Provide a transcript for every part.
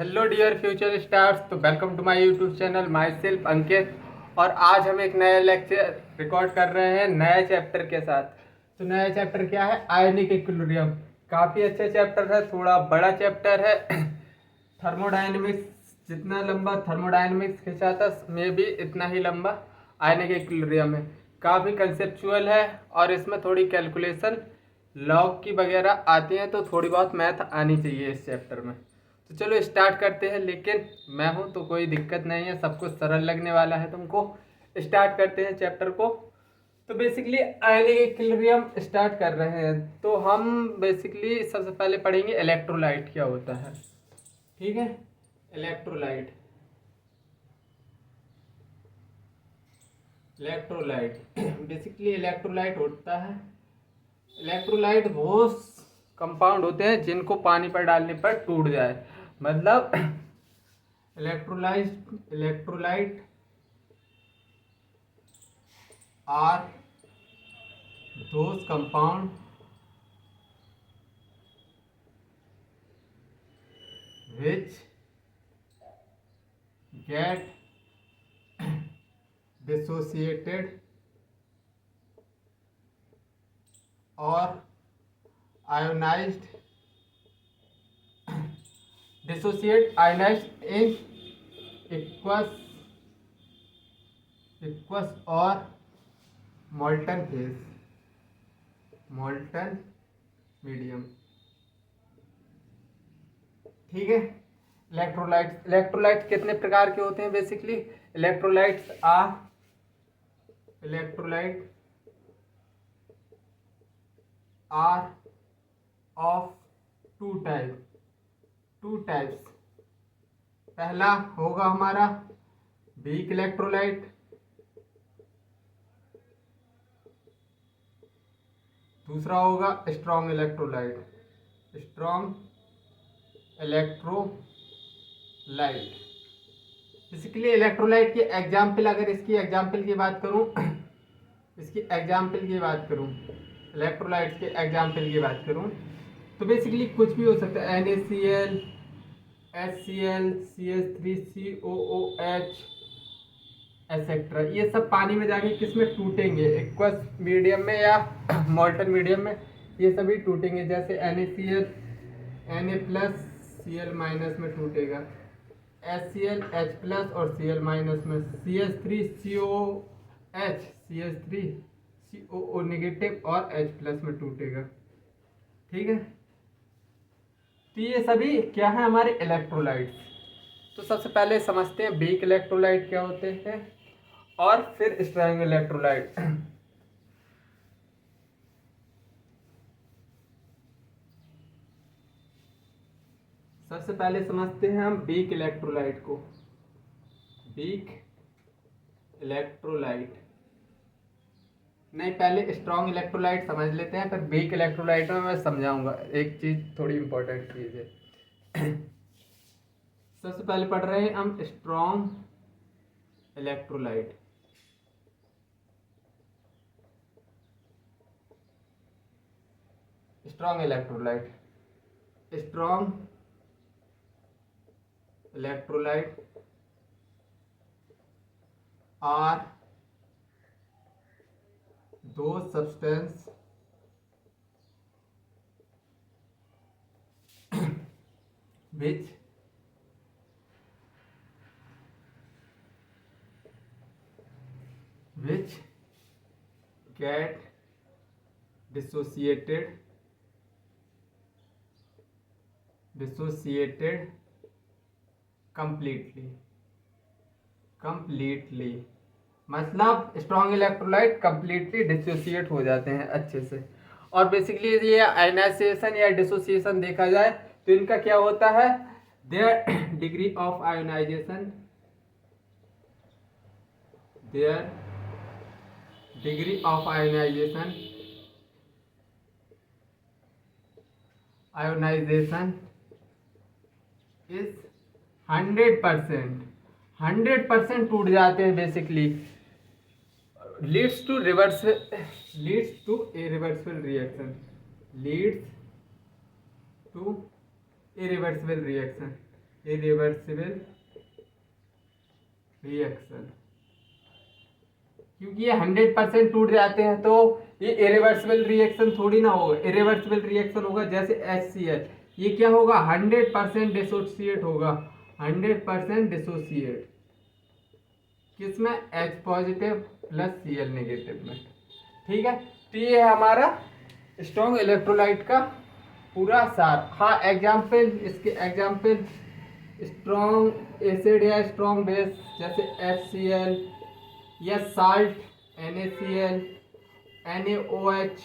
Hello dear future stars. तो welcome to my YouTube channel, my self अंकित। और आज हम एक नया लेक्चर रिकॉर्ड कर रहे हैं नए चैप्टर के साथ। तो नया चैप्टर क्या है? Ionic equilibrium. काफ़ी अच्छा चैप्टर है, थोड़ा बड़ा चैप्टर है। थर्मोडायनेमिक्स जितना लंबा थर्मोडायनेमिक्स खींचा था में भी इतना ही लंबा आयनिक इक्विलिब्रियम है। काफ़ी कंसेप्चुअल है और इसमें थोड़ी कैलकुलेशन लॉग की वगैरह आती हैं, तो थोड़ी बहुत मैथ आनी चाहिए इस चैप्टर में। तो चलो स्टार्ट करते हैं। लेकिन मैं हूँ तो कोई दिक्कत नहीं है, सब कुछ सरल लगने वाला है तुमको। स्टार्ट करते हैं चैप्टर को। तो बेसिकली आयनिक इक्विलिब्रियम स्टार्ट कर रहे हैं। तो हम बेसिकली सबसे पहले पढ़ेंगे इलेक्ट्रोलाइट क्या होता है। ठीक है, इलेक्ट्रोलाइट। इलेक्ट्रोलाइट बेसिकली इलेक्ट्रोलाइट होता है, इलेक्ट्रोलाइट वो कंपाउंड होते हैं जिनको पानी पर डालने पर टूट जाए। मतलब electrolyte are those compound which get dissociated or ionized ionized in aqueous or molten phase, molten medium। ठीक है। इलेक्ट्रोलाइट्स कितने प्रकार के होते हैं? Basically electrolytes are of two types. पहला होगा हमारा वीक इलेक्ट्रोलाइट, दूसरा होगा स्ट्रॉन्ग इलेक्ट्रोलाइट। बेसिकली इलेक्ट्रोलाइट के एग्जाम्पल, अगर इसकी एग्जाम्पल की बात करूं इलेक्ट्रोलाइट्स के एग्जाम्पल की बात करूं तो बेसिकली कुछ भी हो सकता है। NaCl, HCl, CH3, COOH etcetera. ये सब पानी में जाके किस में टूटेंगे? एक्वस मीडियम में या मोल्टन मीडियम में ये सभी टूटेंगे। जैसे NaCl Na plus Cl minus में टूटेगा, HCl H प्लस और Cl माइनस में, CH3 COO नेगेटिव और H प्लस में टूटेगा। ठीक है, तो ये सभी क्या है? हमारे इलेक्ट्रोलाइट्स। तो सबसे पहले समझते हैं वीक इलेक्ट्रोलाइट क्या होते हैं और फिर स्ट्रॉन्ग इलेक्ट्रोलाइट। सबसे पहले समझते हैं हम वीक इलेक्ट्रोलाइट को। वीक इलेक्ट्रोलाइट नहीं, पहले स्ट्रॉन्ग इलेक्ट्रोलाइट समझ लेते हैं, फिर वीक इलेक्ट्रोलाइट में मैं समझाऊंगा। एक चीज थोड़ी इंपॉर्टेंट चीज है। सबसे पहले पढ़ रहे हैं हम strong electrolyte. Strong electrolyte are those substance which get dissociated completely। मतलब स्ट्रॉन्ग इलेक्ट्रोलाइट कंप्लीटली डिसोसिएट हो जाते हैं अच्छे से। और बेसिकली ये आयनाइजेशन या डिसोसिएशन देखा जाए तो इनका क्या होता है? Their degree of ionisation is 100%। 100% टूट जाते हैं basically. Leads to irreversible reaction. Irreversible reaction, क्योंकि ये 100% टूट जाते हैं तो ये इरिवर्सिबल रिएक्शन थोड़ी ना होगा। इरिवर्सिबल रिएक्शन होगा जैसे HCl, ये क्या होगा 100% डिसोसिएट होगा, 100% डिसोसिएट किसमें, H positive plus Cl negative में। ठीक है, तो ये है हमारा स्ट्रॉन्ग इलेक्ट्रोलाइट का पूरा सार। हाँ एग्जाम्पल, इसके एग्जाम्पल स्ट्रॉन्ग एसिड या स्ट्रॉन्ग बेस जैसे HCl या साल्ट NaCl, NaOH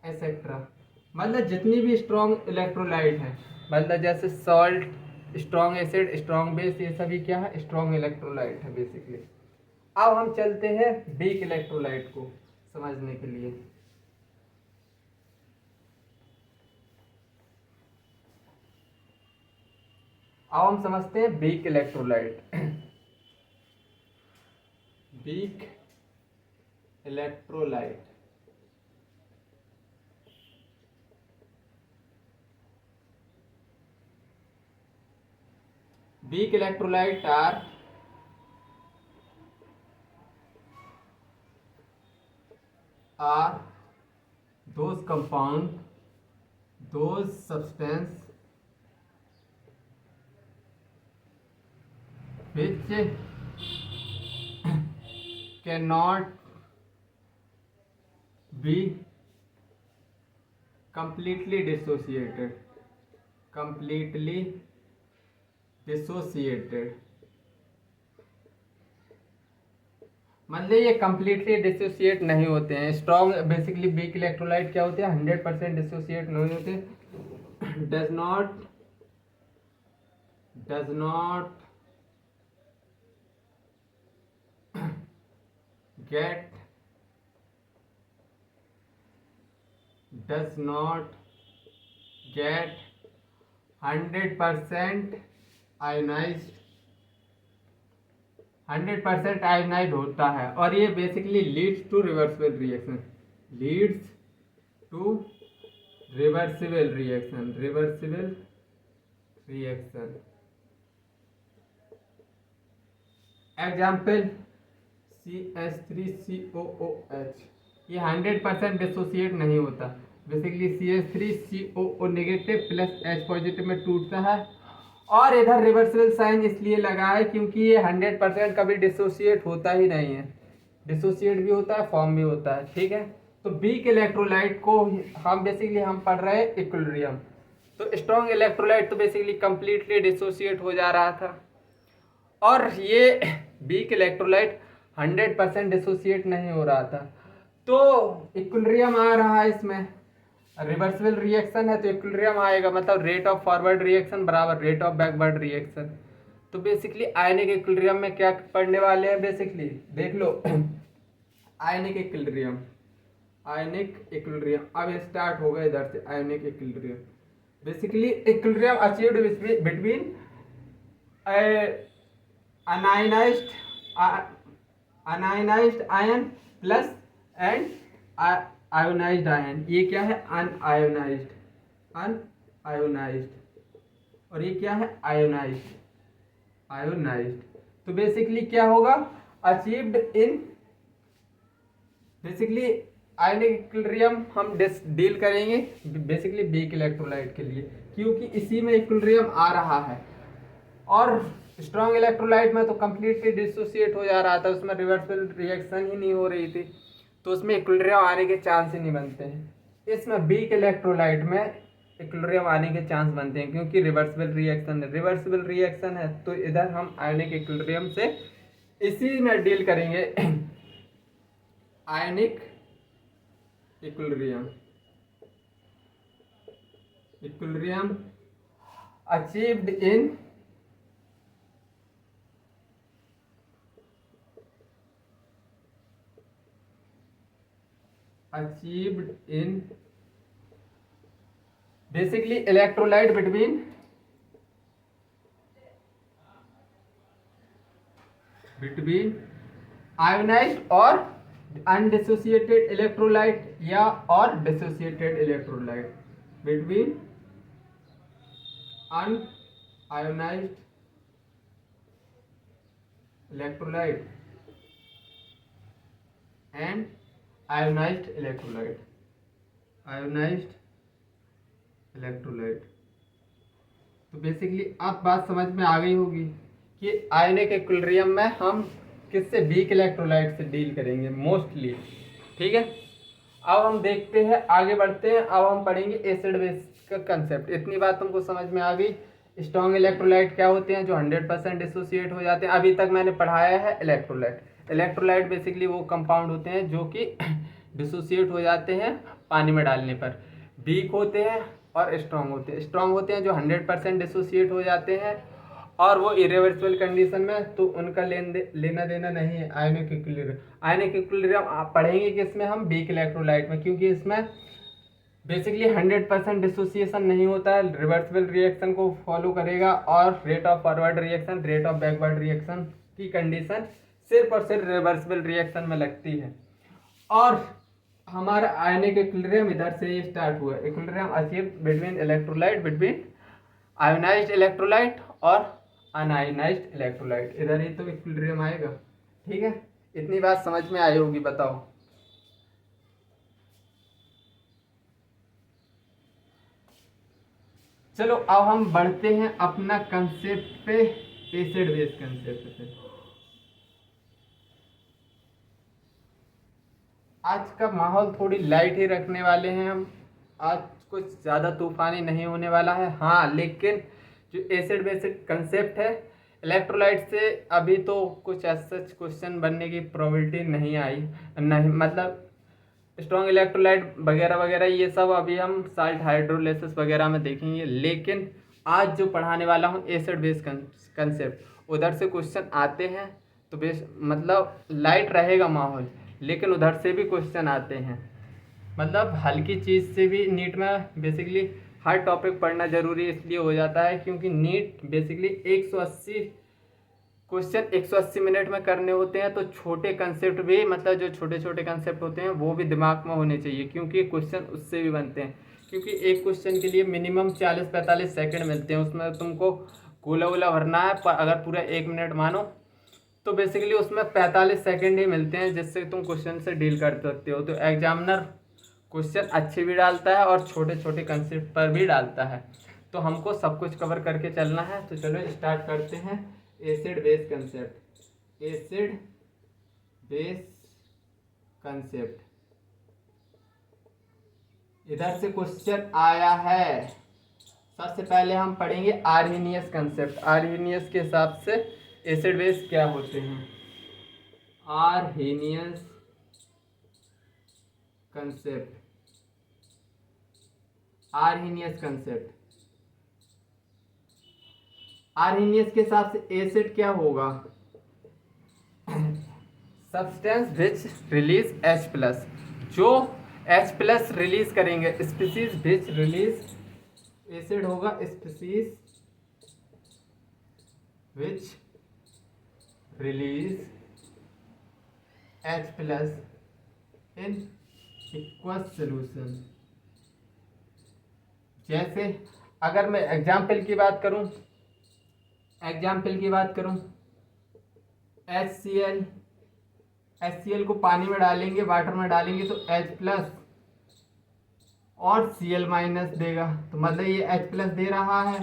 एक्सेट्रा। मतलब जितनी भी स्ट्रॉन्ग इलेक्ट्रोलाइट है, मतलब जैसे salt, strong acid, strong base, ये सभी क्या है, स्ट्रॉन्ग इलेक्ट्रोलाइट है बेसिकली। अब हम चलते हैं वीक इलेक्ट्रोलाइट को समझने के लिए। अब हम समझते हैं weak electrolyte. Weak electrolyte weak electrolyte are those compound, those substance which cannot be completely dissociated, मतलब ये completely डिसोसिएट नहीं होते हैं। स्ट्रॉन्ग बेसिकली वीक इलेक्ट्रोलाइट क्या होते हैं, 100% डिसोसिएट नहीं होते, does not get 100% ionised, 100% ionised होता है। और ये basically leads to reversible reaction, reversible reaction. Example CH3COOH, ये 100% डिसोसिएट नहीं होता। Basically CH3COO negative plus H positive में टूटता है, और इधर रिवर्सिबल साइन इसलिए लगा है क्योंकि ये 100% कभी डिसोसिएट होता ही नहीं है। डिसोसिएट भी होता है, फॉर्म भी होता है। ठीक है, तो वीक इलेक्ट्रोलाइट को हम बेसिकली हम पढ़ रहे हैं इक्विलिब्रियम। तो स्ट्रॉन्ग इलेक्ट्रोलाइट तो बेसिकली कंप्लीटली डिसोसिएट हो जा रहा था, और ये वीक इलेक्ट्रोलाइट 100% डिसोसिएट नहीं हो रहा था। तो इक्विलिब्रियम आ रहा है, इसमें रिवर्सिबल रिएक्शन है तो इक्विलिब्रियम आएगा, मतलब रेट ऑफ फॉरवर्ड रिएक्शन बराबर रेट ऑफ बैकवर्ड रिएक्शन। तो बेसिकली आयनिक इक्विलिब्रियम में क्या पढ़ने वाले हैं, बेसिकली देख लो आयनिक इक्विलिब्रियम अब स्टार्ट होगा इधर से। Ionic equilibrium basically equilibrium achieved between unionized ion plus and ionized ion. ये क्या है, अनआयोनाइज्ड, और ये क्या है, आयोनाइज्ड। तो बेसिकली क्या होगा, achieved in, basically ionic equilibrium हम डील करेंगे बेसिकली वीक इलेक्ट्रोलाइट के लिए, क्योंकि इसी में इक्विलिब्रियम आ रहा है। और स्ट्रॉन्ग इलेक्ट्रोलाइट में तो कंप्लीटली डिसोसिएट हो जा रहा था, उसमें रिवर्सिबल रिएक्शन ही नहीं हो रही थी, तो उसमें इक्विलिब्रियम आने के चांस ही नहीं बनते हैं। इसमें वीक इलेक्ट्रोलाइट में इक्विलिब्रियम आने के चांस बनते हैं, क्योंकि रिवर्सिबल रिएक्शन है। तो इधर हम आयनिक इक्विलिब्रियम से इसी में डील करेंगे। Ionic equilibrium achieved in basically electrolyte between ionized और undissociated electrolyte या और dissociated electrolyte, between ionised electrolyte and ionised electrolyte, ionised electrolyte. तो बेसिकली अब बात समझ में आ गई होगी कि आयनिक इक्विलिब्रियम में हम किससे, वीक इलेक्ट्रोलाइट से डील करेंगे मोस्टली। ठीक है, अब हम देखते हैं, आगे बढ़ते हैं। अब हम पढ़ेंगे एसिड बेस का कंसेप्ट। इतनी बात तुमको समझ में आ गई। स्ट्रॉन्ग इलेक्ट्रोलाइट क्या होते हैं, जो 100% डिसोसिएट हो जाते हैं। अभी तक मैंने पढ़ाया है इलेक्ट्रोलाइट। इलेक्ट्रोलाइट बेसिकली वो कंपाउंड होते हैं जो कि डिसोसिएट हो जाते हैं पानी में डालने पर। वीक होते हैं और स्ट्रॉन्ग होते हैं। स्ट्रॉन्ग होते हैं जो 100% डिसोसिएट हो जाते हैं और वो इरिवर्सिबल कंडीशन में, तो उनका लेना देना नहीं है आयनिक इक्विलिब्रियम। आयनिक इक्विलिब्रियम आप पढ़ेंगे कि इसमें हम वीक इलेक्ट्रोलाइट में, क्योंकि इसमें बेसिकली 100% डिसोसिएशन नहीं होता है, रिवर्सिबल रिएक्शन को फॉलो करेगा और rate of forward reaction, rate of backward reaction की कंडीशन सिर्फ और सिर्फ रिवर्सिबल रिएक्शन में लगती है। और हमारा आयनिक इक्विलिब्रियम इधर से ही स्टार्ट हुआ। Equilibrium achieve between electrolyte, between ionised electrolyte और अनआयोनाइज्ड इलेक्ट्रोलाइट, इधर ही तो इक्विलिब्रियम आएगा। ठीक है, इतनी बात समझ में आई होगी, बताओ। चलो अब हम बढ़ते हैं अपना कंसेप्ट पे, एसिड बेस कंसेप्ट पे। आज का माहौल थोड़ी लाइट ही रखने वाले हैं हम। आज कुछ ज़्यादा तूफानी नहीं होने वाला है। हाँ, लेकिन जो एसिड बेसिक कंसेप्ट है, इलेक्ट्रोलाइट से अभी तो कुछ ऐसा क्वेश्चन बनने की प्रोबेबिलिटी नहीं आई, नहीं मतलब स्ट्रॉन्ग इलेक्ट्रोलाइट वगैरह वगैरह ये सब अभी हम साल्ट हाइड्रोलिसिस वगैरह में देखेंगे। लेकिन आज जो पढ़ाने वाला हूँ एसिड बेस कंसेप्ट, उधर से क्वेश्चन आते हैं। तो बेस मतलब लाइट रहेगा माहौल, लेकिन उधर से भी क्वेश्चन आते हैं। मतलब हल्की चीज़ से भी नीट में बेसिकली हर टॉपिक पढ़ना जरूरी इसलिए हो जाता है क्योंकि नीट बेसिकली 180 क्वेश्चन 180 मिनट में करने होते हैं। तो छोटे कंसेप्ट भी, मतलब जो छोटे छोटे कंसेप्ट होते हैं वो भी दिमाग में होने चाहिए, क्योंकि क्वेश्चन उससे भी बनते हैं। क्योंकि एक क्वेश्चन के लिए मिनिमम 40-45 सेकंड मिलते हैं। उसमें तुमको गोला गोला भरना है, पर अगर पूरा 1 मिनट मानो तो बेसिकली उसमें 45 सेकंड ही मिलते हैं, जिससे तुम क्वेश्चन से डील कर सकते हो। तो एग्जामिनर क्वेश्चन अच्छे भी डालता है और छोटे छोटे कंसेप्ट पर भी डालता है। तो हमको सब कुछ कवर करके चलना है। तो चलो स्टार्ट करते हैं acid base concept. Acid base concept, इधर से क्वेश्चन आया है। सबसे पहले हम पढ़ेंगे आर्हेनियस कंसेप्ट। आर्हेनियस के हिसाब से एसिड बेस क्या होते हैं। Arrhenius concept, Arrhenius concept, Arrhenius के हिसाब से एसिड क्या होगा, सब्सटेंस विच रिलीज H+, जो H+ रिलीज करेंगे। स्पीसीज विच रिलीज, एसिड होगा species which release H+ in aqueous solution. जैसे अगर मैं एग्जाम्पल की बात करूं, HCl को पानी में डालेंगे, वाटर में डालेंगे तो H+ और Cl- देगा। तो मतलब ये H+ दे रहा है,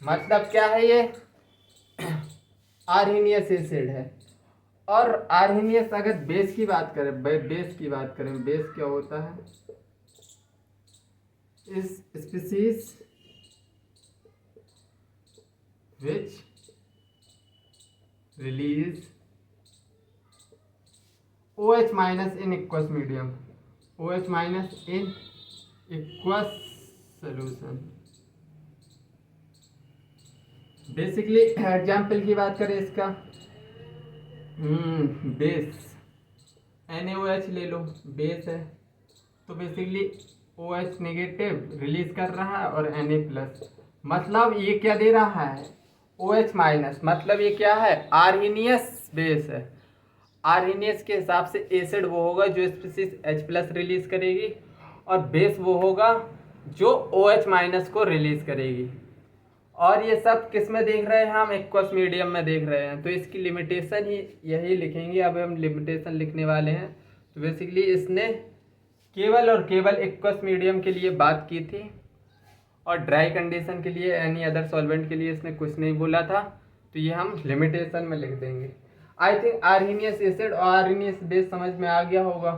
मतलब क्या है, ये आर्हेनियस एसिड है। और आर्हेनियस अगर बेस की बात करें, बेस क्या होता है, इस species which release OH- in aqueous medium, OH- in aqueous solution। Basically example की बात करें इसका, बेस NaOH ले लो, बेस है। तो बेसिकली OH नेगेटिव रिलीज कर रहा है और Na+, मतलब ये क्या दे रहा है, OH-, मतलब ये क्या है, आर्हेनियस बेस है। आर्हेनियस के हिसाब से एसिड वो होगा जो स्पीसीज H+ रिलीज करेगी, और बेस वो होगा जो OH- को रिलीज करेगी। और ये सब किस में देख रहे हैं, हम एक्वस मीडियम में देख रहे हैं, तो इसकी लिमिटेशन ही यही लिखेंगे। अब हम लिमिटेशन लिखने वाले हैं। तो बेसिकली इसने केवल और केवल एक्वस मीडियम के लिए बात की थी और ड्राई कंडीशन के लिए एनी अदर सॉल्वेंट के लिए इसने कुछ नहीं बोला था। तो ये हम लिमिटेशन में लिख देंगे। आई थिंक आर्हीनियस एसिड और आर्हीनियस बेस समझ में आ गया होगा।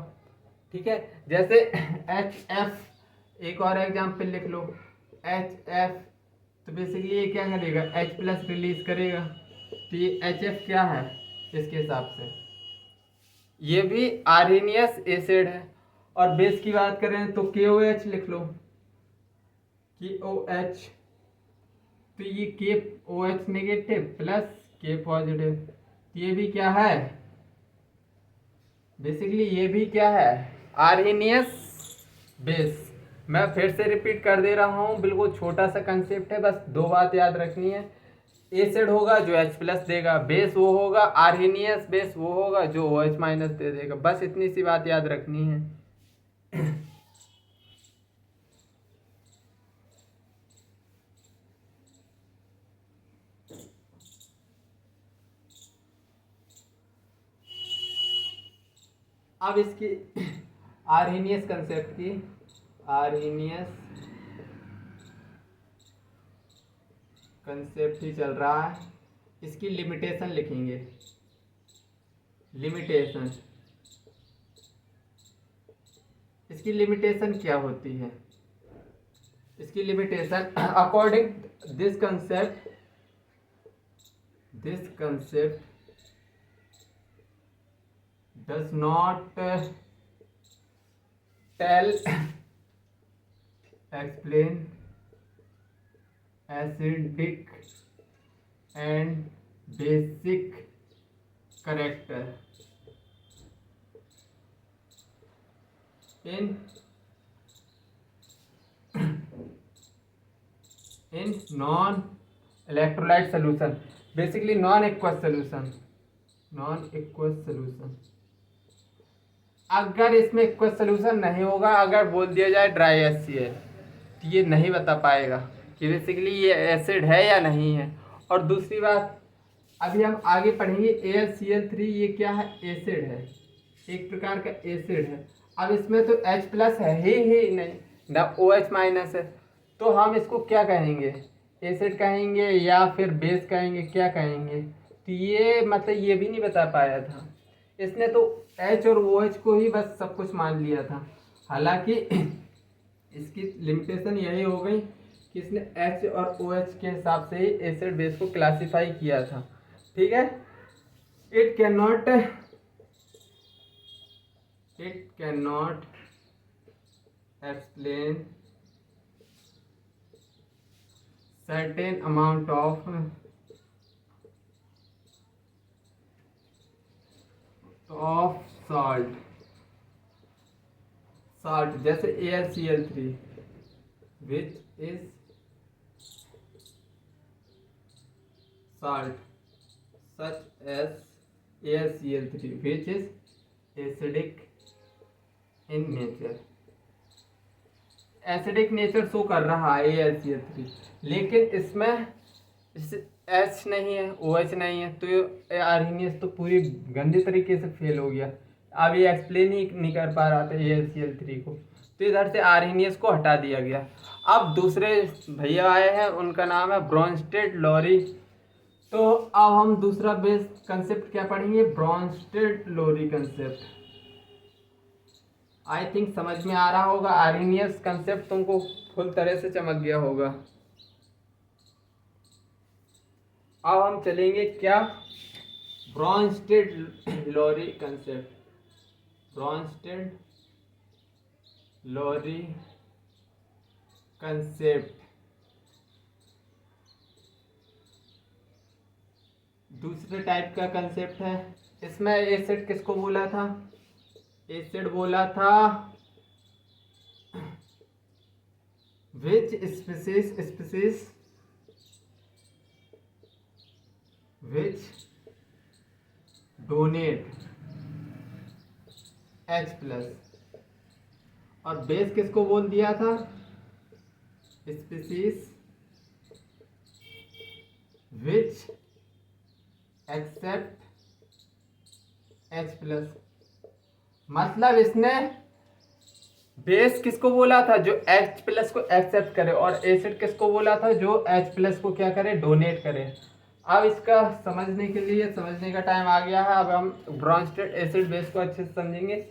ठीक है, जैसे HF, एक और एग्जाम्पल लिख लो, HF, तो बेसिकली ये क्या करेगा, H+ रिलीज करेगा। तो ये HF क्या है इसके हिसाब से, ये भी आर्हीनियस एसिड है। और बेस की बात करें तो KOH लिख लो, KOH, तो ये KOH negative plus K positive, ये भी क्या है, बेसिकली ये भी क्या है, आर्हीनियस बेस। मैं फिर से रिपीट कर दे रहा हूँ, बिल्कुल छोटा सा कंसेप्ट है, बस दो बात याद रखनी है। एसिड होगा जो H+ देगा, बेस वो होगा आर्हीनियस बेस, वो होगा जो OH- दे देगा। बस इतनी सी बात याद रखनी है। अब इसकी आर्हीनियस कंसेप्ट की, आर्हीनियस कंसेप्ट ही चल रहा है, इसकी लिमिटेशन लिखेंगे। लिमिटेशन, इसकी लिमिटेशन क्या होती है, इसकी limitation according this concept does not explain acidic and basic character in non electrolyte solution, basically non aqueous solution। अगर इसमें एक्वस सोल्यूशन नहीं होगा, अगर बोल दिया जाए ड्राई HCl, तो ये नहीं बता पाएगा कि बेसिकली ये एसिड है या नहीं है। और दूसरी बात, अभी हम आगे पढ़ेंगे AlCl3, ये क्या है, एसिड है, एक प्रकार का एसिड है। अब इसमें तो H+ है ही नहीं ना, OH- है, तो हम इसको क्या कहेंगे, एसिड कहेंगे या फिर बेस कहेंगे, क्या कहेंगे। तो ये मतलब ये भी नहीं बता पाया था इसने, तो H और OH को ही बस सब कुछ मान लिया था। हालांकि इसकी लिमिटेशन यही हो गई कि इसने H और OH के हिसाब से ही एसिड बेस को क्लासिफाई किया था। ठीक है, it can not explain certain amount of salt, जैसे AlCl3 which is salt, such as AlCl3 which is acidic in nature। Acidic nature show कर रहा है AlCl3, लेकिन इसमें H नहीं है, OH नहीं है, तो ये आर्हीनियस तो पूरी गंदे तरीके से फेल हो गया। अब ये एक्सप्लेन ही नहीं कर पा रहा था AlCl3 को, तो इधर से आर्हीनियस को हटा दिया गया। अब दूसरे भैया आए हैं, उनका नाम है ब्रॉन्स्टेड लॉरी। तो अब हम दूसरा बेस कंसेप्ट क्या पढ़ेंगे, Bronsted Lowry concept. I think समझ में आ रहा होगा, आर्हीनियस कंसेप्ट तुमको फुल तरह से चमक गया होगा। अब हम चलेंगे क्या, Bronsted Lowry concept. Bronsted Lowry concept दूसरे टाइप का कंसेप्ट है। इसमें एसिड किसको बोला था, एसिड बोला था which species which donate H+, और बेस किसको बोल दिया था, स्पीसीज विच एक्सेप्ट H+। मतलब इसने बेस किसको बोला था, जो H+ को एक्सेप्ट करे, और एसिड किसको बोला था, जो H+ को क्या करे, डोनेट करे। अब इसका समझने के लिए समझने का टाइम आ गया है। अब हम ब्रॉन्स्टेड एसिड बेस को अच्छे से समझेंगे।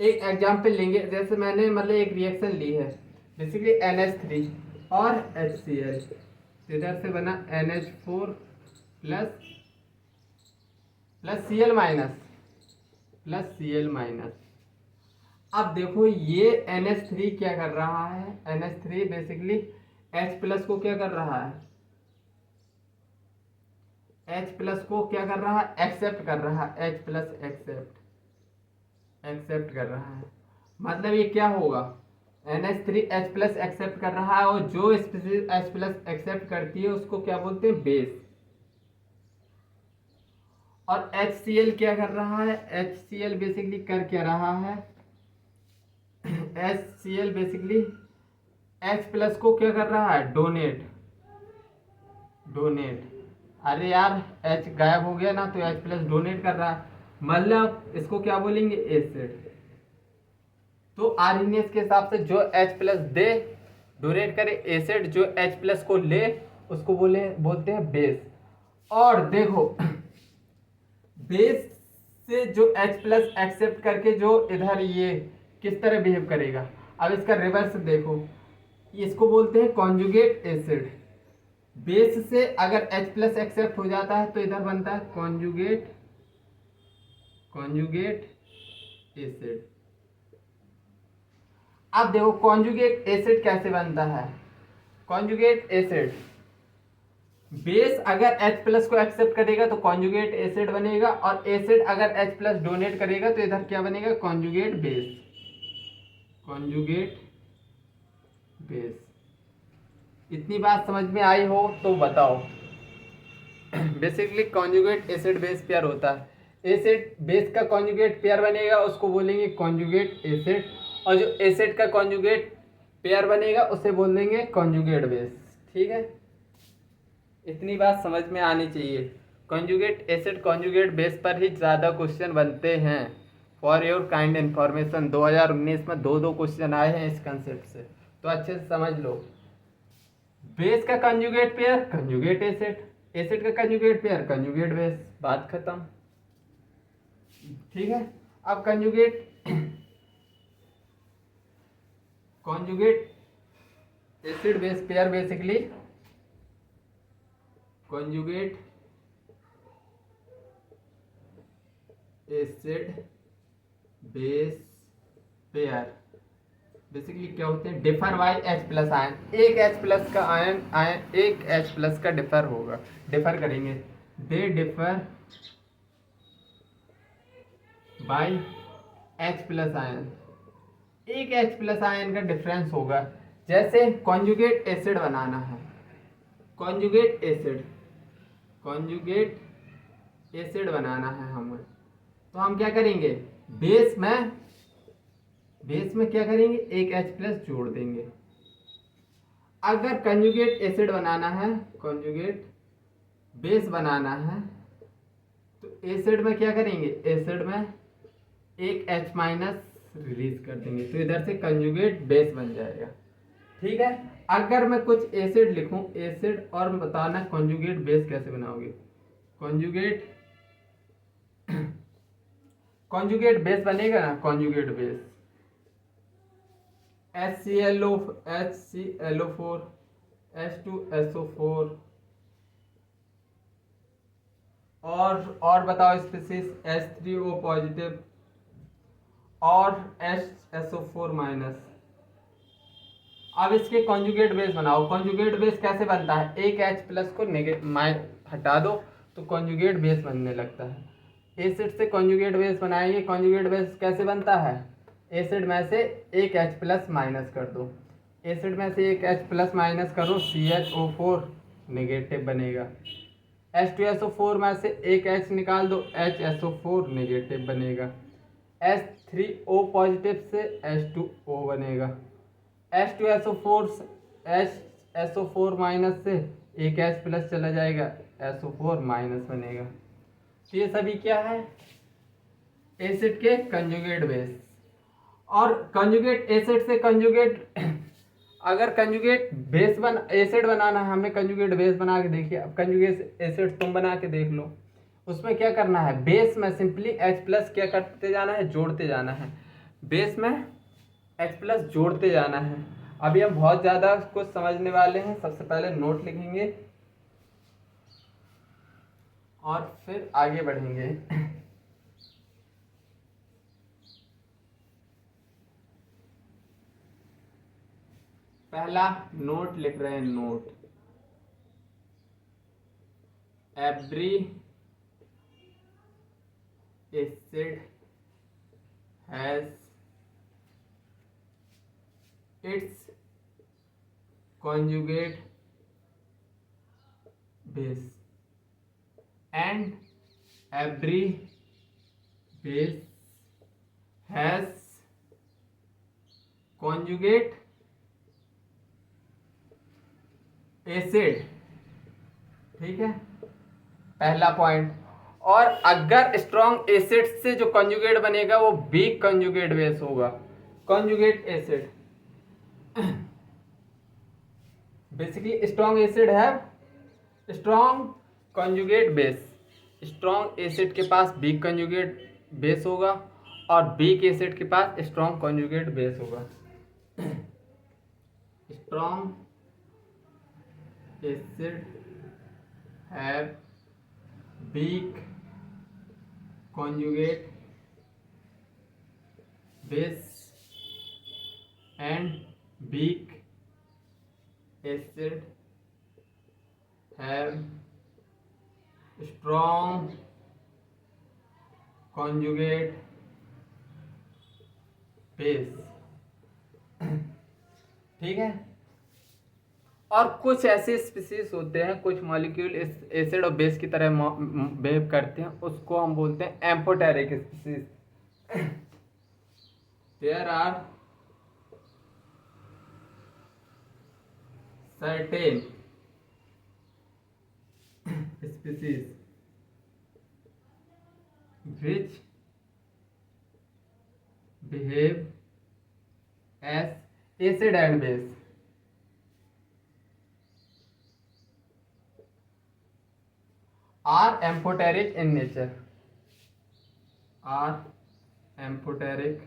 एक एग्जाम्पल लेंगे, जैसे मैंने मतलब एक रिएक्शन ली है, बेसिकली NH3 और HCl, इधर से बना NH4 प्लस Cl-। अब देखो ये NH3 क्या कर रहा है, NH3 बेसिकली H+ को क्या कर रहा है, H+ को क्या कर रहा है, एक्सेप्ट कर रहा है, H+ एक्सेप्ट कर रहा है। मतलब ये क्या होगा, NH3 H+ एक्सेप्ट कर रहा है, और जो स्पीशीज H+ एक्सेप्ट करती है उसको क्या बोलते हैं, बेस। और HCl क्या कर रहा है, HCl बेसिकली कर क्या रहा है, HCl बेसिकली H+ को क्या कर रहा है, डोनेट। अरे यार H गायब हो गया ना, तो H+ डोनेट कर रहा है, मतलब इसको क्या बोलेंगे, एसिड। तो आर्हेनियस के हिसाब से जो H+ दे, डोनेट करे, एसिड जो H+ को ले उसको बोलते हैं बेस। और देखो बेस से जो H+ एक्सेप्ट करके जो इधर ये किस तरह बिहेव करेगा, अब इसका रिवर्स देखो, इसको बोलते हैं कॉन्जुगेट एसिड। बेस से अगर H+ एक्सेप्ट हो जाता है तो इधर बनता है कॉन्जुगेट एसिड। अब देखो कॉन्जुगेट एसिड कैसे बनता है, कॉन्जुगेट एसिड बेस अगर H+ को एक्सेप्ट करेगा तो कॉन्जुगेट एसिड बनेगा, और एसिड अगर H+ डोनेट करेगा तो इधर क्या बनेगा, कॉन्जुगेट बेस। इतनी बात समझ में आई हो तो बताओ। Basically conjugate acid base pair होता है, एसिड बेस का कॉन्जुगेट पेयर बनेगा उसको बोलेंगे कॉन्जुगेट एसिड, और जो एसिड का कॉन्जुगेट पेयर बनेगा उसे बोल देंगे कॉन्जुगेट बेस। ठीक है, इतनी बात समझ में आनी चाहिए। कॉन्जुगेट एसिड कॉन्जुगेट बेस पर ही ज़्यादा क्वेश्चन बनते हैं। फॉर योर काइंड इन्फॉर्मेशन 2019 में दो क्वेश्चन आए हैं इस कंसेप्ट से, तो अच्छे से समझ लो। बेस का conjugate pair conjugate acid, acid का कंजुगेट पेयर कंजुगेट बेस, बात खत्म। ठीक है, अब conjugate acid base pair basically conjugate acid base pair basically क्या होते हैं, डिफर बाय H+ आयन। एक H+ का आयन एक H+ का डिफर करेंगे, they differ by H+ ion, एक H+ आयन का डिफरेंस होगा। जैसे कॉन्जुगेट एसिड बनाना है, कॉन्जुगेट एसिड बनाना है हमें, तो हम क्या करेंगे, बेस में क्या करेंगे, एक H+ जोड़ देंगे। अगर कंजुगेट एसिड बनाना है, कंजुगेट बेस बनाना है, तो एसिड में क्या करेंगे, एसिड में एक H- रिलीज कर देंगे, तो इधर से कंजुगेट बेस बन जाएगा। ठीक है, अगर मैं कुछ एसिड लिखूं, एसिड, और बताना कंजुगेट बेस कैसे बनाओगे, कंजुगेट बेस बनेगा ना, कंजुगेट बेस HClO4 H2SO4, और बताओ स्पीसीज H3O पॉजिटिव और HSO4-। अब इसके कॉन्जुगेट बेस बनाओ, कॉन्जुगेट बेस कैसे बनता है, एक H+ को हटा दो तो कॉन्जुगेट बेस बनने लगता है। एसिड से कॉन्जुगेट बेस बनाएंगे, कॉन्जुगेट बेस कैसे बनता है, एसिड में से एक H+ माइनस कर दो, एसिड में से एक H+ माइनस करो, CHO4 नेगेटिव बनेगा, H2SO4 में से एक H निकाल दो, HSO4 नेगेटिव बनेगा, H3O पॉजिटिव से H2O बनेगा, H2SO4 HSO4 माइनस से एक H प्लस चला जाएगा, SO4 माइनस बनेगा। तो ये सभी क्या है, एसिड के कंजुगेट बेस। और कंजुगेट एसिड से कंजुगेट अगर कंजुगेट बेस एसिड बनाना है हमें, कंजुगेट बेस बना के देखिए। अब कंजुगेट एसिड तुम बना के देख लो, उसमें क्या करना है, बेस में सिंपली H प्लस क्या करते जाना है, जोड़ते जाना है। बेस में H प्लस जोड़ते जाना है। अभी हम बहुत ज़्यादा कुछ समझने वाले हैं। सबसे पहले नोट लिखेंगे और फिर आगे बढ़ेंगे। पहला नोट लिख रहे हैं, note, every acid has its conjugate base and every base has conjugate acid। ठीक है, पहला पॉइंट। और अगर स्ट्रॉन्ग एसिड से जो कंजुगेट बनेगा वो वीक कंजुगेट बेस होगा। Conjugate acid basically strong acid है strong conjugate base. Strong acid के पास वीक कंजुगेट बेस होगा और वीक एसिड के पास स्ट्रॉन्ग कंजुगेट बेस होगा। Strong acid have weak conjugate base and weak acid have strong conjugate base। ठीक है, और कुछ ऐसे स्पीसीज होते हैं, कुछ मॉलिक्यूल इस एसिड और बेस की तरह बिहेव करते हैं, उसको हम बोलते हैं amphoteric species. There are certain species which behave as acid and base। are amphoteric in nature, are amphoteric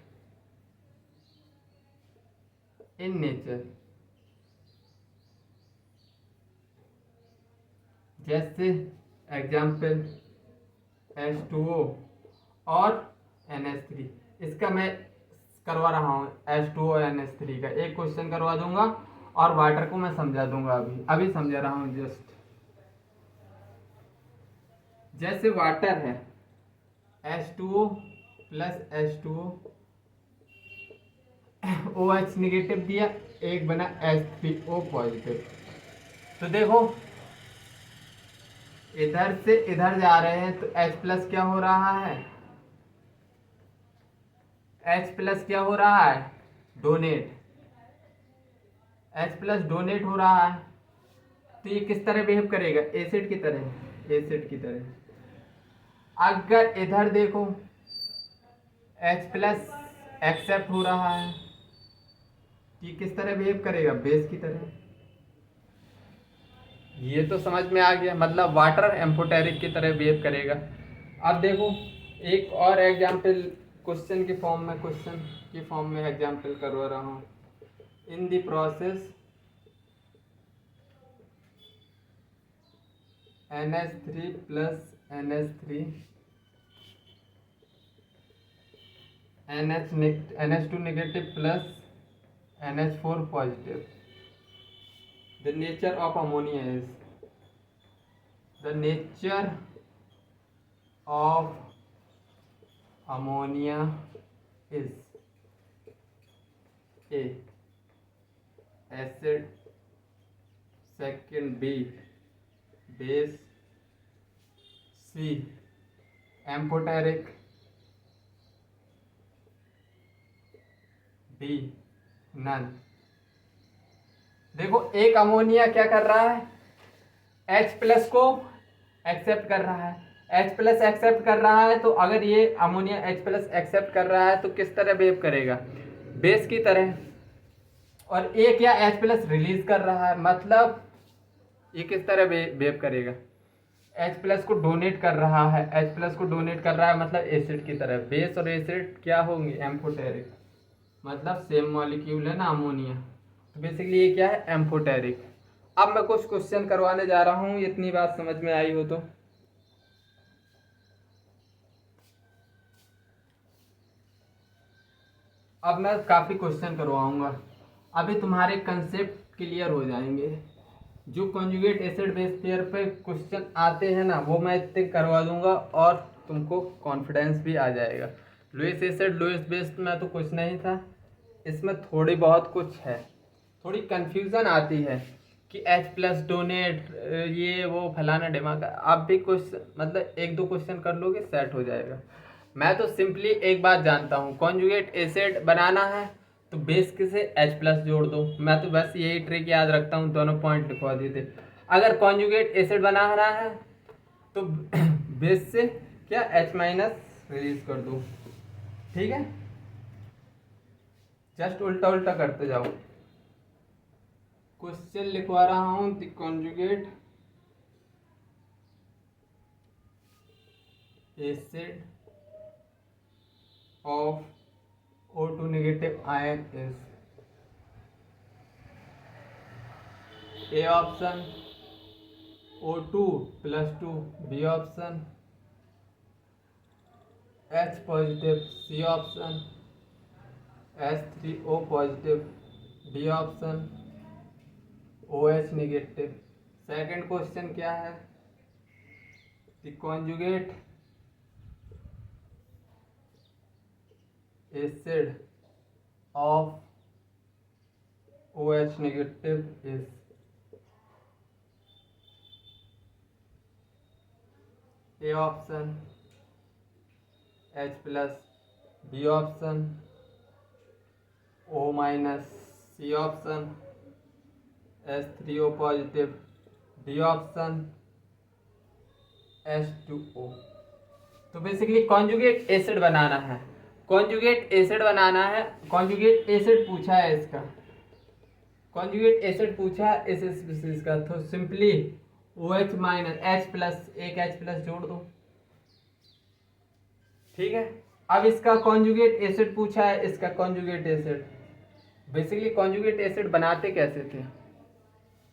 in nature। जैसे एग्जाम्पल H2O और NH3। इसका मैं करवा रहा हूँ H2O NH3 का एक क्वेश्चन करवा दूंगा और वाटर को मैं समझा दूंगा। अभी अभी समझा रहा हूँ जस्ट। जैसे वाटर है H2O plus H2O, OH negative दिया, एक बना H3O पॉजिटिव। तो देखो इधर से इधर जा रहे हैं तो H प्लस क्या हो रहा है, H प्लस क्या हो रहा है, डोनेट। H प्लस डोनेट हो रहा है तो ये किस तरह बिहेव करेगा, एसिड की तरह, एसिड की तरह। अगर इधर देखो H प्लस एक्सेप्ट हो रहा है तो ये किस तरह बिहेव करेगा, बेस की तरह। ये तो समझ में आ गया, मतलब वाटर एम्फोटेरिक की तरह बिहेव करेगा। अब देखो एक और एग्जाम्पल क्वेश्चन की फॉर्म में एग्जाम्पल करवा रहा हूँ। In the process NH3 plus NH3 NH2 negative plus NH4 positive. The nature of ammonia is, the nature of ammonia is A acid, second B base, C amphoteric, D none। देखो एक ammonia क्या कर रहा है, H plus को accept कर रहा है, H प्लस एक्सेप्ट कर रहा है, तो अगर ये अमोनिया H प्लस एक्सेप्ट कर रहा है तो किस तरह बिहेव करेगा, बेस की तरह। और ये क्या H प्लस रिलीज कर रहा है, मतलब ये किस तरह बिहेव करेगा, H प्लस को डोनेट कर रहा है, H प्लस को डोनेट कर रहा है, मतलब एसिड की तरह। बेस और एसिड क्या होंगे, एम्फोटेरिक, मतलब सेम मॉलिक्यूल है ना अमोनिया, तो बेसिकली ये क्या है, एम्फोटेरिक। अब मैं कुछ क्वेश्चन करवाने जा रहा हूँ, इतनी बात समझ में आई हो तो। अब मैं काफ़ी क्वेश्चन करवाऊंगा, अभी तुम्हारे कंसेप्ट क्लियर हो जाएंगे। जो कॉन्जुगेट एसिड बेस पेयर पे क्वेश्चन आते हैं ना, वो मैं इतने करवा दूंगा और तुमको कॉन्फिडेंस भी आ जाएगा। लुईस एसिड लुईस बेस में तो कुछ नहीं था, इसमें थोड़ी बहुत कुछ है, थोड़ी कन्फ्यूज़न आती है कि H प्लस डोनेट ये वो फलाना दिमाग। आप भी कुछ मतलब एक दो क्वेश्चन कर लोगे सेट हो जाएगा। मैं तो सिंपली एक बात जानता हूँ, कॉन्जुगेट एसिड बनाना है तो बेस के से H प्लस जोड़ दो। मैं तो बस यही ट्रिक याद रखता हूँ, दोनों पॉइंट लिखवा देते। अगर कॉन्जुगेट एसिड बनाना है तो बेस से क्या H माइनस रिलीज कर दो, ठीक है। जस्ट उल्टा उल्टा करते जाओ। क्वेश्चन लिखवा रहा हूँ, the conjugate acid of O2 negative ion is A option O2 plus 2, B option H positive, C option H3O positive, D option OH negative। Second question क्या है, the conjugate acid of OH negative is A option H plus, B option O minus, C option H3O positive, D option H2O। तो basically conjugate acid बनाना है, conjugate acid बनाना है, conjugate acid पूछा है इसका, conjugate acid पूछा है इस species का, तो simply OH minus H plus, एक H प्लस जोड़ दो, ठीक है। अब इसका कॉन्जुगेट एसिड पूछा है, इसका conjugate acid, basically conjugate acid बनाते कैसे थे,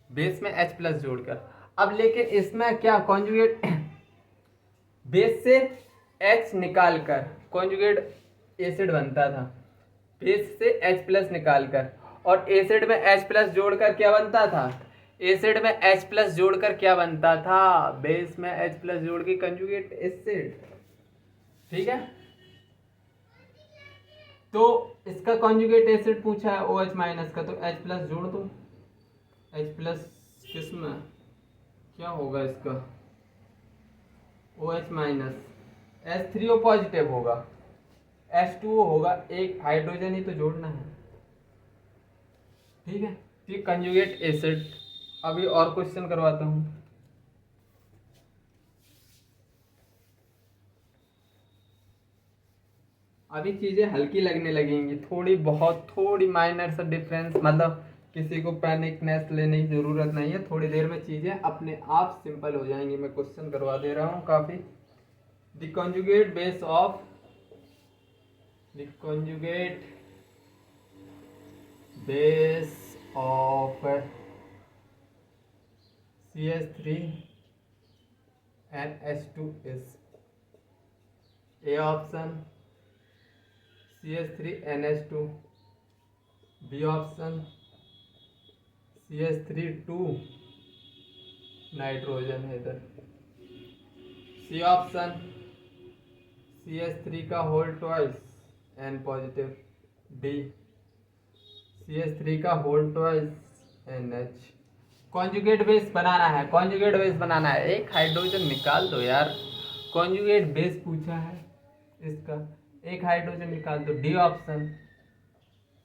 बेस में H प्लस जोड़कर। अब लेकिन इसमें क्या कॉन्जुगेट बेस से H निकाल कर कॉन्जुगेट एसिड बनता था, बेस से H प्लस निकाल कर, और एसिड में H प्लस जोड़कर क्या बनता था, एसिड में H प्लस जोड़कर क्या बनता था, बेस में H प्लस जोड़ के कंजुगेट एसिड, ठीक है। तो इसका कॉन्जुगेट एसिड पूछा है OH माइनस का, तो H प्लस जोड़ दो, H प्लस किसमें क्या होगा इसका, OH माइनस, H3O पॉजिटिव होगा, H2O होगा, एक हाइड्रोजन ही तो जोड़ना है, ठीक है। तो कंजुगेट एसिड। अभी और क्वेश्चन करवाता हूँ, अभी चीज़ें हल्की लगने लगेंगी, थोड़ी बहुत, थोड़ी माइनर सा डिफरेंस, मतलब किसी को पैनिकनेस लेने की ज़रूरत नहीं है, थोड़ी देर में चीज़ें अपने आप सिंपल हो जाएंगी। मैं क्वेश्चन करवा दे रहा हूँ काफ़ी। The conjugate base of, the conjugate base of CH3 and H2 is A option CH3 NH2, B option CH3 2 nitrogen है इधर, C ऑप्शन CH3 का whole twice N positive, D CH3 का whole twice NH। Conjugate base बनाना है, conjugate base बनाना है, एक hydrogen निकाल दो यार, कॉन्जुगेट बेस पूछा है इसका, एक हाइड्रोजन निकाल दो, डी ऑप्शन।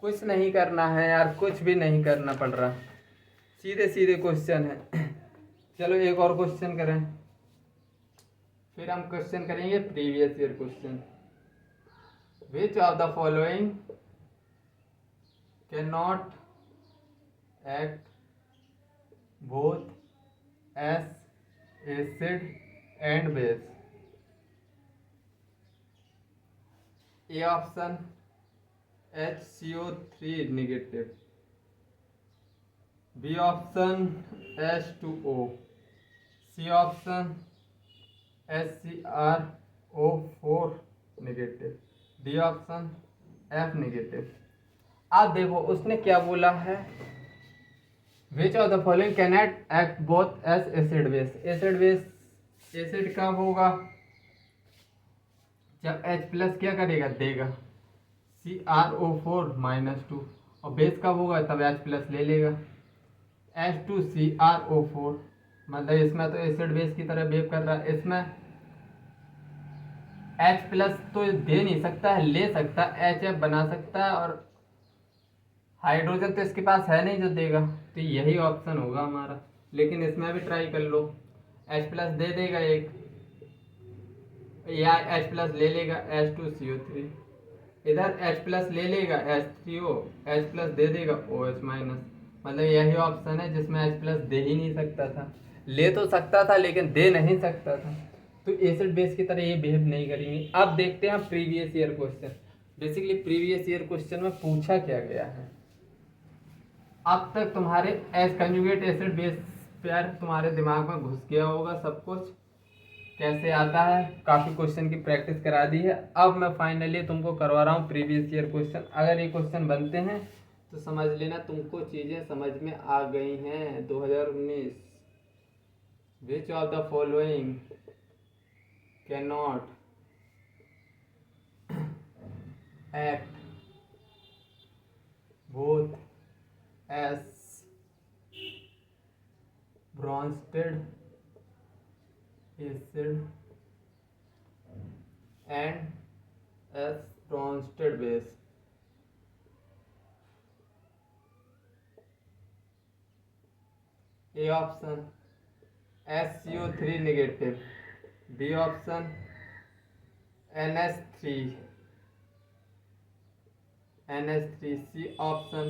कुछ नहीं करना है यार, कुछ भी नहीं करना पड़ रहा, सीधे सीधे क्वेश्चन है। चलो एक और क्वेश्चन करें, फिर हम क्वेश्चन करेंगे previous year question. Which of the following can not act both as acid and base? A option HCO3 negative, B option H2O, C option HCrO4 negative, D option F negative. आप देखो उसने क्या बोला है, which of the following can act both as acid base. Acid base, acid कब होगा, जब H plus क्या करेगा, देगा CrO4-2, और बेस कब होगा, तब H प्लस ले लेगा H2CrO4। मतलब इसमें तो एसिड बेस की तरह बिहेव कर रहा है, इसमें H प्लस तो दे नहीं सकता है, ले सकता है, HF बना सकता है, और हाइड्रोजन तो इसके पास है नहीं जो देगा, तो यही ऑप्शन होगा हमारा। लेकिन इसमें भी ट्राई कर लो, H प्लस दे देगा एक, या H प्लस ले लेगा H2CO3, इधर H प्लस ले लेगा H3O, H प्लस दे देगा OH माइनस। मतलब यही ऑप्शन है जिसमें H प्लस दे ही नहीं सकता था, ले तो सकता था लेकिन दे नहीं सकता था, तो एसिड बेस की तरह ये बिहेव नहीं करेंगे। अब देखते हैं previous year question. Basically previous year question में पूछा क्या गया है, अब तक तुम्हारे S conjugate acid base pair तुम्हारे दिमाग में घुस गया होगा, सब कुछ कैसे आता है, काफ़ी क्वेश्चन की प्रैक्टिस करा दी है। अब मैं फाइनली तुमको करवा रहा हूँ प्रीवियस ईयर क्वेश्चन। अगर ये क्वेश्चन बनते हैं तो समझ लेना तुमको चीज़ें समझ में आ गई हैं। 2019, which of the following can not act both as Bronsted acid and as Bronsted base? A option HCO3 negative, B option NH3, C option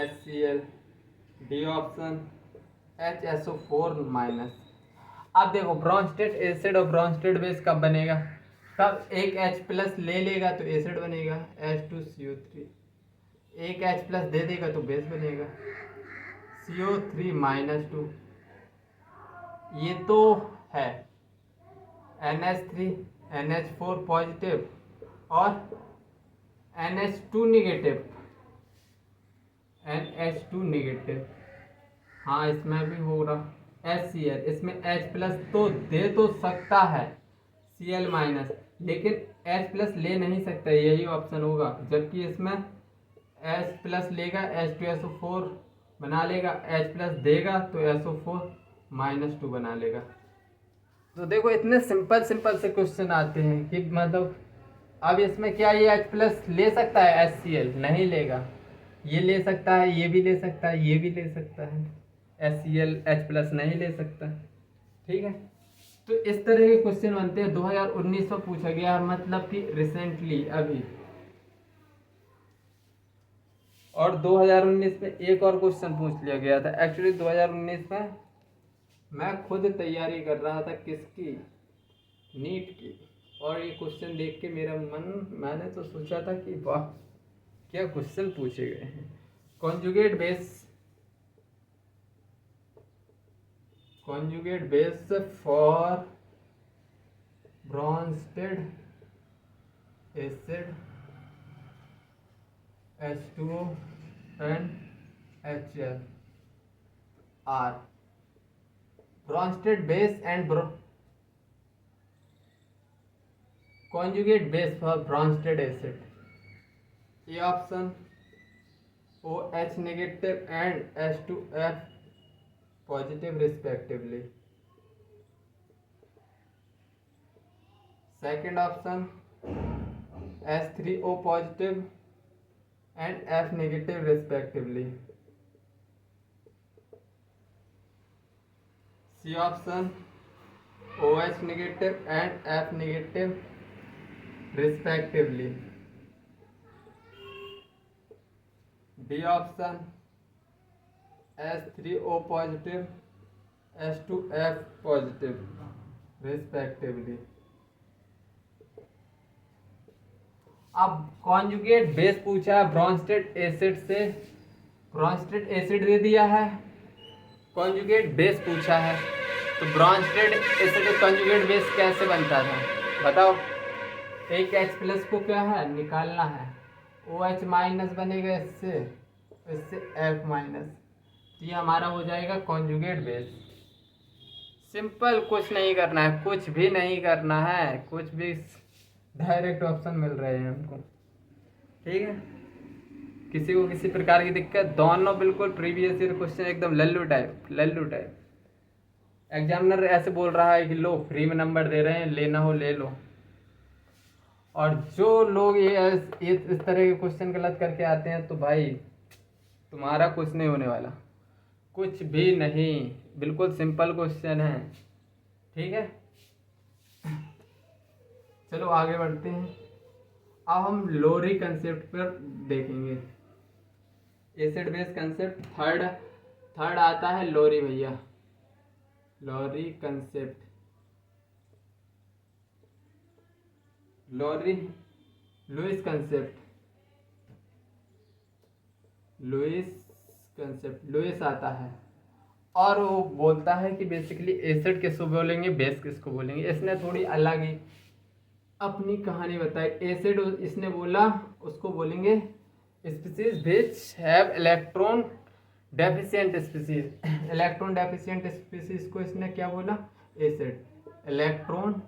HCl, D option HSO4 minus. अब देखो ब्रॉन्स्टेड एसिड और Bronsted base कब बनेगा, तब एक H plus ले लेगा तो एसिड बनेगा H2CO3, एक H प्लस दे देगा तो बेस बनेगा CO3-2। ये तो है NH3 NH4 पॉजिटिव और NH2 नेगेटिव, NH2 नेगेटिव। हाँ इसमें भी हो रहा HCl, इसमें H प्लस तो दे तो सकता है Cl माइनस, लेकिन H प्लस ले नहीं सकता, यही ऑप्शन होगा। जबकि इसमें H प्लस लेगा H2SO4 बना लेगा, H प्लस देगा तो SO4-2 बना लेगा। तो देखो इतने सिंपल सिंपल से क्वेश्चन आते हैं कि मतलब अब इसमें क्या ये H प्लस ले सकता है, HCl नहीं लेगा, ये ले सकता है, ये भी ले सकता है, ये भी ले सकता है, HCl H प्लस नहीं ले सकता। ठीक है, तो इस तरह के क्वेश्चन बनते हैं। 2019 में पूछा गया, मतलब कि रिसेंटली अभी। और 2019 में एक और क्वेश्चन पूछ लिया गया था। एक्चुअली 2019 में मैं खुद तैयारी कर रहा था किसकी, नीट की, और ये क्वेश्चन देख के मेरा मैंने तो सोचा था कि वाह क्या क्वेश्चन पूछे गए हैं। Conjugate base for Brønsted acid H2O and HCl are Bronsted base and conjugate base for Bronsted acid. A option OH negative and H2F positive respectively. Second option H3O positive and F negative respectively. C option OH negative and F negative respectively. D option H3O positive H2F positive respectively. अब conjugate base पूछा है Bronsted acid से, Bronsted acid दे दिया है, conjugate base पूछा है, तो Bronsted acid conjugate base कैसे बनता था बताओ। एक H प्लस को क्या है निकालना है, OH माइनस बनेगा इससे, इससे F माइनस, तो ये हमारा हो जाएगा कॉन्जुगेट बेस। सिंपल, कुछ नहीं करना है, कुछ भी नहीं करना है, कुछ भी, डायरेक्ट ऑप्शन मिल रहे हैं हमको। ठीक है, किसी को किसी प्रकार की दिक्कत, दोनों बिल्कुल प्रीवियस ईयर क्वेश्चन एकदम Lallu type, Lallu type. Examiner ऐसे बोल रहा है कि लो फ्री में नंबर दे रहे हैं, लेना हो ले लो। और जो लोग ये इस तरह के क्वेश्चन गलत करके आते हैं तो भाई तुम्हारा कुछ नहीं होने वाला, कुछ भी नहीं, बिल्कुल सिंपल क्वेश्चन है। ठीक है, चलो आगे बढ़ते हैं। अब हम लोरी कंसेप्ट पर देखेंगे, एसिड बेस कंसेप्ट। थर्ड आता है लोरी भैया, लोरी कंसेप्ट, लोरी लुईस कंसेप्ट, लुईस आता है और वो बोलता है कि बेसिकली एसिड किसको बोलेंगे, बेस किसको बोलेंगे। इसने थोड़ी अलग ही अपनी कहानी बताई। एसिड इसने बोला उसको बोलेंगे species which have electron deficient species, electron deficient species को इसने क्या बोला, एसिड, इलेक्ट्रॉन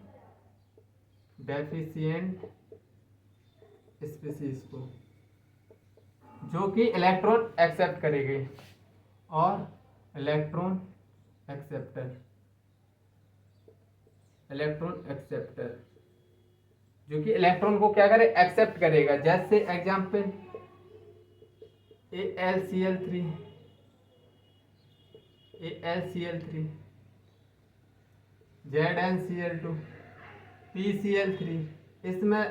डेफिशिएंट स्पीसीज को, जो कि इलेक्ट्रॉन एक्सेप्ट करेगी, और इलेक्ट्रॉन एक्सेप्टर, इलेक्ट्रॉन एक्सेप्टर जो कि इलेक्ट्रॉन को क्या करे, एक्सेप्ट करेगा। जैसे एग्जाम्पल AlCl3, ZnCl2, PCl3, इसमें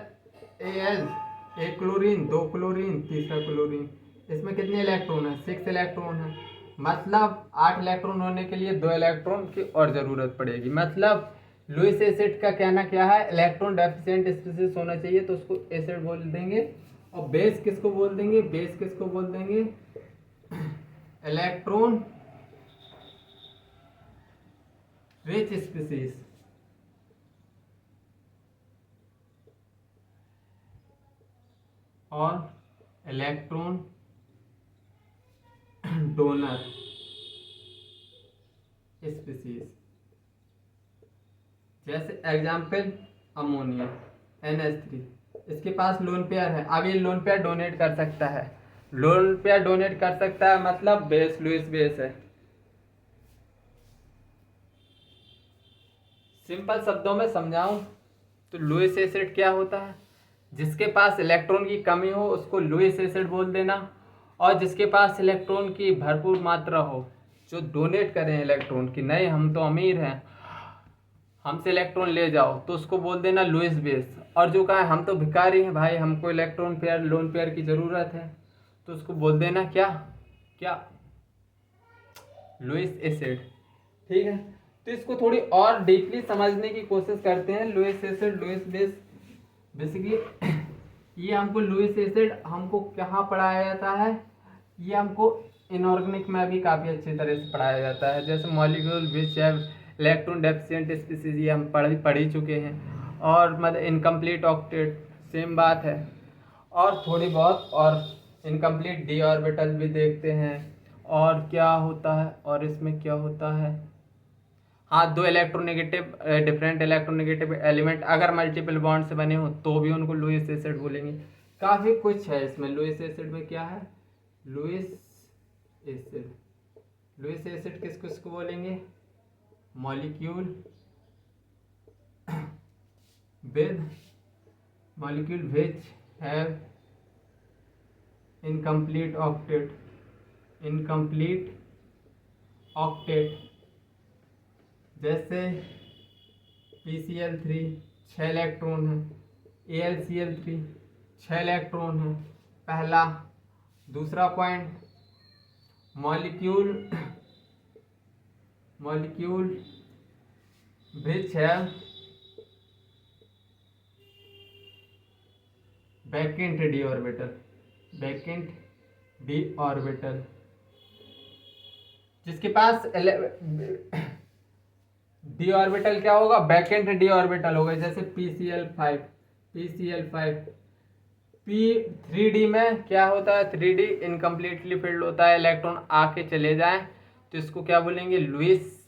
Al, एक क्लोरीन, दो क्लोरीन, तीसरा क्लोरीन, इसमें कितने इलेक्ट्रॉन है, 6 इलेक्ट्रॉन है। मतलब 8 इलेक्ट्रॉन होने के लिए 2 इलेक्ट्रॉन की और ज़रूरत पड़ेगी। मतलब लुईस एसिड का कहना क्या है, इलेक्ट्रॉन डेफिशिएंट स्पीसीज होना चाहिए, तो उसको एसिड बोल देंगे। और बेस किसको बोल देंगे, बेस किसको बोल देंगे, इलेक्ट्रॉन रिच स्पीसीज, और इलेक्ट्रॉन डोनर स्पीसीज। जैसे एग्जाम्पल अमोनिया NH3, इसके पास लोन पेयर है, अब ये लोन पेयर डोनेट कर सकता है, लोन पेयर डोनेट कर सकता है, मतलब बेस लुईस बेस है। सिंपल शब्दों में समझाऊं तो लुईस एसिड क्या होता है, जिसके पास इलेक्ट्रॉन की कमी हो उसको लुईस एसिड बोल देना, और जिसके पास इलेक्ट्रॉन की भरपूर मात्रा हो, जो डोनेट करें इलेक्ट्रॉन की, नहीं हम तो अमीर हैं हमसे इलेक्ट्रॉन ले जाओ, तो उसको बोल देना लुईस बेस। और जो कहा हम तो भिखारी हैं भाई, हमको इलेक्ट्रॉन पेयर लोन पेयर की ज़रूरत है, तो उसको बोल देना क्या क्या, लुईस एसिड। ठीक है, तो इसको थोड़ी और डीपली समझने की कोशिश करते हैं। Lewis acid, Lewis base, basically ये हमको लुईस एसिड हमको कहाँ पढ़ाया जाता है, ये हमको इनऑर्गेनिक में भी काफ़ी अच्छी तरह से पढ़ाया जाता है। जैसे molecule which have electron deficient species, ये हम पढ़ ही चुके हैं। और मतलब इनकम्प्लीट ऑक्टेट सेम बात है, और थोड़ी बहुत और इनकम्प्लीट डी ऑर्बिटल भी देखते हैं। और क्या होता है, और इसमें क्या होता है, हाँ, दो इलेक्ट्रोनेगेटिव डिफरेंट इलेक्ट्रोनेगेटिव एलिमेंट अगर मल्टीपल बॉन्ड से बने हो तो भी उनको लुईस एसिड बोलेंगे। काफ़ी कुछ है इसमें। लुईस एसिड में क्या है, लुईस एसिड, लुईस एसिड किस किसको बोलेंगे, molecule which have incomplete octet जैसे PCl3 6 इलेक्ट्रॉन है, AlCl3 6 इलेक्ट्रॉन है, पहला। दूसरा पॉइंट, मॉलिक्यूल विच है वैकेंट डी ऑर्बिटल, जिसके पास डी ऑर्बिटल क्या होगा, वैकेंट डी ऑर्बिटल होगा। जैसे PCl5 3D में क्या होता है, 3D इनकम्प्लीटली फिल्ड होता है, इलेक्ट्रॉन आके चले जाएं तो इसको क्या बोलेंगे, लुईस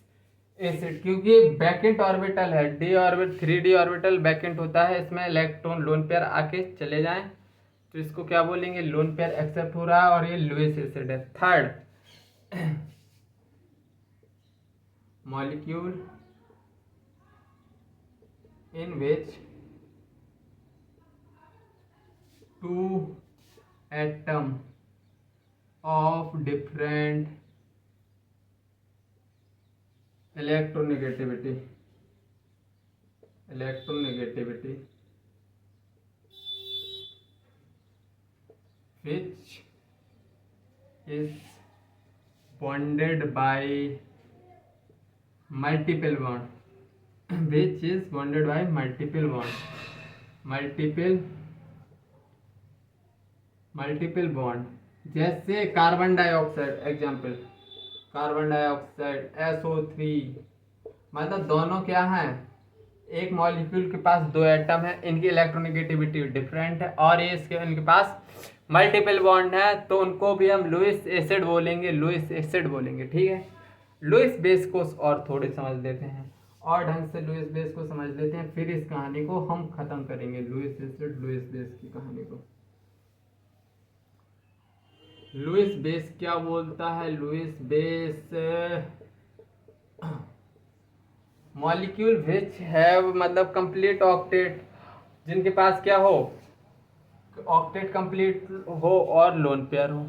एसिड। क्योंकि वैकेंट ऑर्बिटल है, 3D ऑर्बिटल वैकेंट होता है, इसमें इलेक्ट्रॉन लोन पेयर आके चले जाएं तो इसको क्या बोलेंगे, लोन पेयर एक्सेप्ट हो रहा है और ये लुईस एसिड है। Third, molecule in which 2 atom of different electronegativity which is bonded by multiple bond, जैसे carbon dioxide, example carbon dioxide SO3, मतलब दोनों क्या हैं, एक मॉलिक्यूल के पास 2 एटम है, इनकी इलेक्ट्रोनेगेटिविटी डिफरेंट है और ये इनके पास मल्टीपल बॉन्ड है, तो उनको भी हम लुईस एसिड बोलेंगे। ठीक है, लुईस बेस को और थोड़े समझ लेते हैं, और ढंग से लुईस बेस को समझ लेते हैं, फिर इस कहानी को हम खत्म करेंगे, लुईस एसिड लुईस बेस की कहानी को। लुईस बेस क्या बोलता है, Lewis base molecule which have, मतलब कंप्लीट ऑक्टेट, जिनके पास क्या हो, ऑक्टेट कंप्लीट हो और लोन पेयर हो।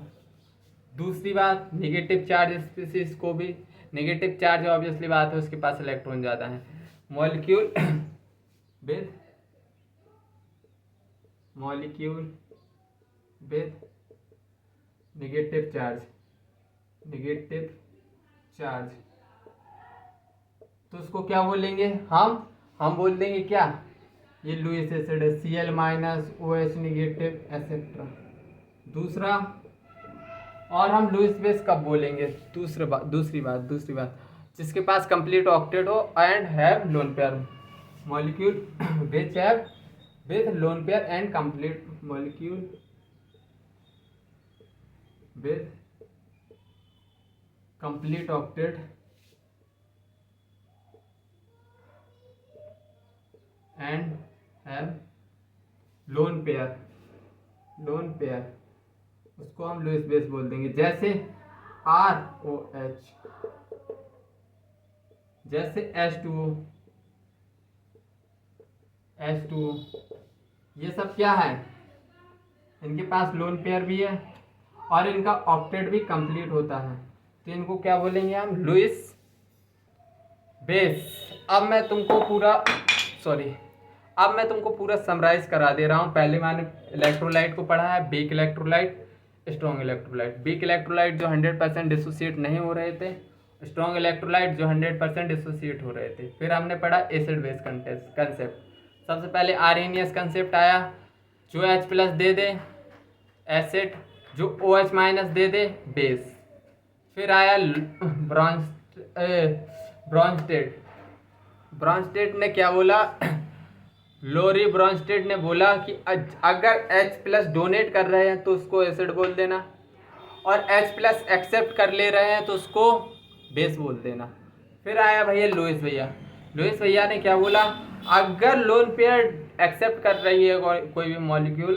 दूसरी बात, नेगेटिव चार्ज स्पीसीज को भी, नेगेटिव चार्ज ऑब्वियसली बात है, उसके पास इलेक्ट्रॉन ज़्यादा है। मॉलिक्यूल विद नेगेटिव चार्ज, तो उसको क्या बोलेंगे, हम बोल देंगे क्या, ये लुईस एसिड है, Cl- OH नेगेटिव एक्सेट्रा। दूसरा, और हम लुईस बेस कब बोलेंगे, दूसरी बात, जिसके पास कंप्लीट ऑक्टेट हो and have lone pair, molecule which have with lone pair and complete, molecule with complete octet and have lone pair, उसको हम लुईस बेस बोल देंगे। जैसे ROH, जैसे H2O, ये सब क्या है, इनके पास लोन पेयर भी है और इनका ऑक्टेट भी कंप्लीट होता है, तो इनको क्या बोलेंगे हम, लुईस बेस। अब मैं तुमको पूरा समराइज करा दे रहा हूँ। पहले मैंने इलेक्ट्रोलाइट को पढ़ा है, weak electrolyte, strong electrolyte. Weak electrolyte जो 100% डिसोसिएट नहीं हो रहे थे, स्ट्रॉन्ग इलेक्ट्रोलाइट जो 100% डिसोसिएट हो रहे थे। फिर हमने पढ़ा एसिड बेस कंसेप्ट। सबसे पहले आर्हेनियस कंसेप्ट आया, जो H+ दे दे एसिड, जो OH- दे दे बेस। फिर आया ब्रॉन्स्टेड ने क्या बोला, लोरी ब्रॉन्स्टेड ने बोला कि अगर H+ डोनेट कर रहे हैं तो उसको एसिड बोल देना, और H+ एक्सेप्ट कर ले रहे हैं तो उसको बेस बोल देना। फिर आया भैया लुईस भैया ने क्या बोला, अगर लोन पेयर एक्सेप्ट कर रही है कोई भी मॉलिक्यूल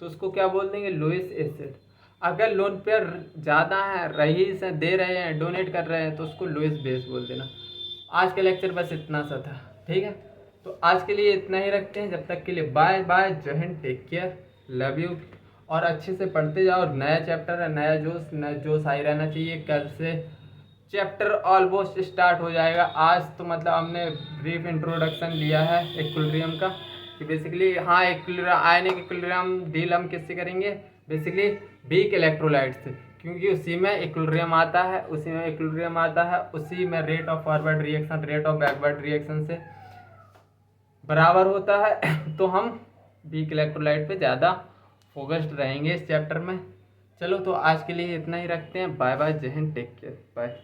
तो उसको क्या बोल देंगे, लुईस एसिड। अगर लोन पेयर ज़्यादा है, रही से दे रहे हैं, डोनेट कर रहे हैं, तो उसको लुईस बेस बोल देना। आज का लेक्चर बस इतना सा था, ठीक है। तो आज के लिए इतना ही रखते हैं, जब तक के लिए बाय बाय, जय हिंद, टेक केयर, लव यू। और अच्छे से पढ़ते जाओ, नया चैप्टर है, नया जोश आई रहना चाहिए। कल से चैप्टर ऑलमोस्ट स्टार्ट हो जाएगा। आज तो मतलब हमने ब्रीफ इंट्रोडक्शन लिया है इक्विलिब्रियम का कि बेसिकली हाँ आयनिक इक्विलिब्रियम डील हम किससे करेंगे, बेसिकली वीक इलेक्ट्रोलाइट से, क्योंकि उसी में इक्विलिब्रियम आता है, उसी में rate of forward reaction rate of backward reaction से बराबर होता है। तो हम वीक इलेक्ट्रोलाइट पे ज़्यादा फोकस्ड रहेंगे इस चैप्टर में। चलो तो आज के लिए इतना ही रखते हैं। बाय बाय, जय हिंद, टेक केयर, बाय।